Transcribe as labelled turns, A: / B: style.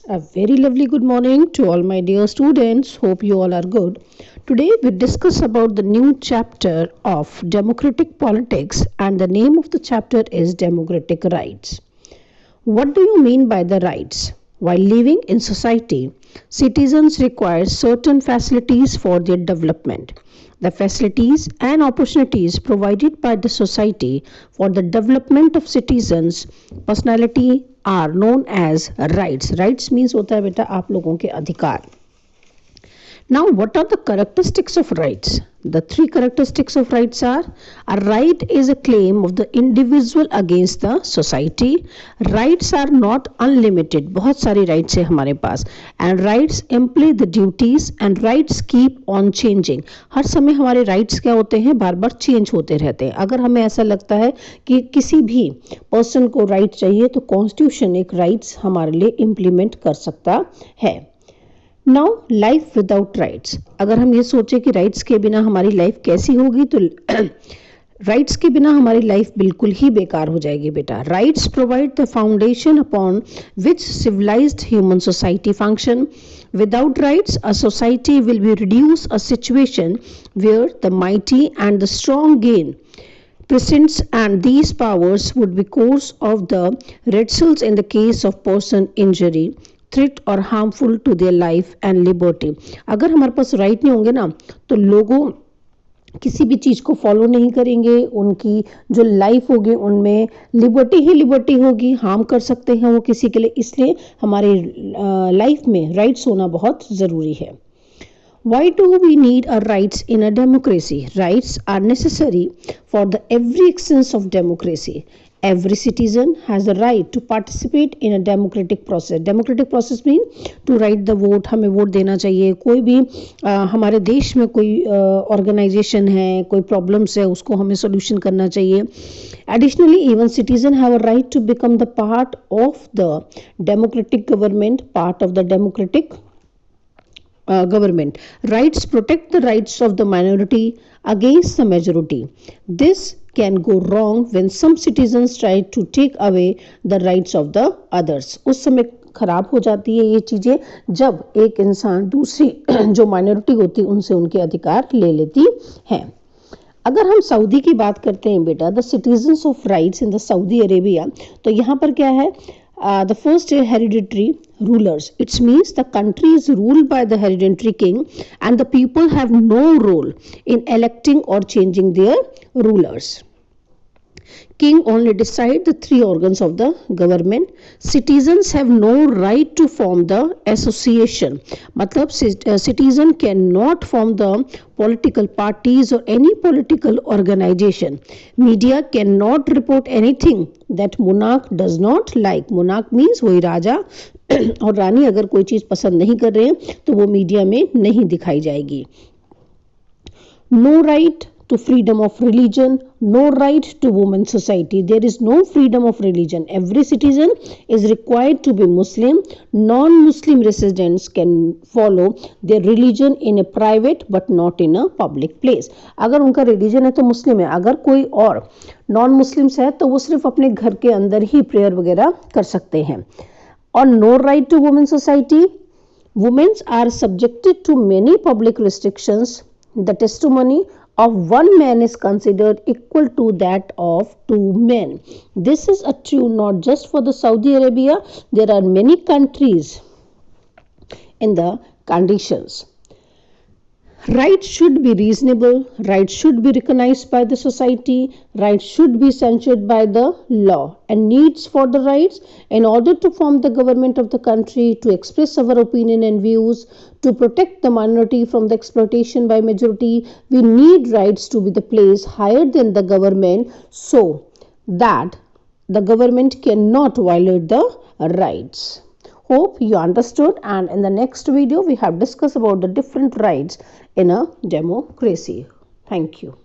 A: A very lovely good morning to all my dear students. Hope you all are good. Today we discuss about the new chapter of democratic politics, and the name of the chapter is democratic rights. What do you mean by the rights? While living in society, citizens require certain facilities for their development. The facilities and opportunities provided by the society for the development of citizens' personality are known as rights. Rights means होता है बेटा आप लोगों के अधिकार. Now, what are the characteristics of rights? The three characteristics of rights are: a right is a claim of the individual against the society. Rights are not unlimited. बहुत सारी rights है हमारे पास. And rights imply the duties and rights keep on changing. हर समय हमारे rights क्या होते हैं? बार बार change होते रहते हैं. अगर हमें ऐसा लगता है कि किसी भी person को right चाहिए तो constitution एक rights हमारे लिए implement कर सकता है. Now life without rights. अगर हम ये सोचें कि राइट्स के बिना हमारी लाइफ कैसी होगी तो राइट्स के बिना हमारी लाइफ बिल्कुल ही बेकार हो जाएगी बेटा. Rights provide the foundation upon which civilised human society function. Without rights, a society will be reduced a situation where the mighty and the strong gain precedence, and these powers would be cause of the results in the case of person injury, threat और harmful to their life and liberty. अगर हमारे पास right नहीं होंगे ना तो लोगों किसी भी चीज़ को फॉलो नहीं करेंगे. उनकी जो लाइफ होगी उनमें लिबर्टी ही लिबर्टी होगी. हार्म कर सकते हैं वो किसी के लिए. इसलिए हमारे लाइफ में राइट्स होना बहुत ज़रूरी है. Why do we need our rights in a democracy? Rights are necessary for the every essence of democracy. Every citizen has the right to participate in a democratic process. Democratic process means to write the vote. हमें vote देना चाहिए. कोई भी हमारे देश में कोई organisation है, कोई प्रॉब्लम्स है, उसको हमें सोल्यूशन करना चाहिए. Additionally, even citizens have a right to become the part of the democratic government, part of the democratic government. Rights protect the rights of the minority against the majority. This can go wrong when some citizens try to take away the rights of the others. उस समय खराब हो जाती है ये चीज़ें जब एक इंसान दूसरी जो माइनॉरिटी होती है उनसे उनके अधिकार ले लेती है. अगर हम सऊदी की बात करते हैं बेटा, the citizens of rights in the Saudi Arabia, तो यहाँ पर क्या है? The first hereditary rulers. It means the country is ruled by the hereditary king and the people have no role in electing or changing their rulers. King only decide the three organs of the government. Citizens have no right to form the association. मतलब citizen cannot form the political parties or any political organization. Media cannot report anything that monarch does not like. Monarch means वही राजा और रानी अगर कोई चीज़ पसंद नहीं कर रहे हैं तो वो मीडिया में नहीं दिखाई जाएगी. No right to freedom of religion, no right to women's society. There is no freedom of religion. Every citizen is required to be Muslim. Non-Muslim residents can follow their religion in a private but not in a public place. अगर उनका religion है तो मुस्लिम है. अगर कोई और non-Muslims है तो वो सिर्फ अपने घर के अंदर ही prayer वगैरह कर सकते हैं. और no right to women's society. Women are subjected to many public restrictions. The testimony of one man is considered equal to that of two men. This is true not just for the Saudi Arabia. There are many countries in the conditions. Rights should be reasonable. Rights should be recognized by the society. Rights should be censured by the law. And needs for the rights in order to form the government of the country, to express our opinion and views, to protect the minority from the exploitation by majority. We need rights to be the place higher than the government so that the government cannot violate the rights. Hope you understood, and in the next video we have discussed about the different rights in a democracy. Thank you.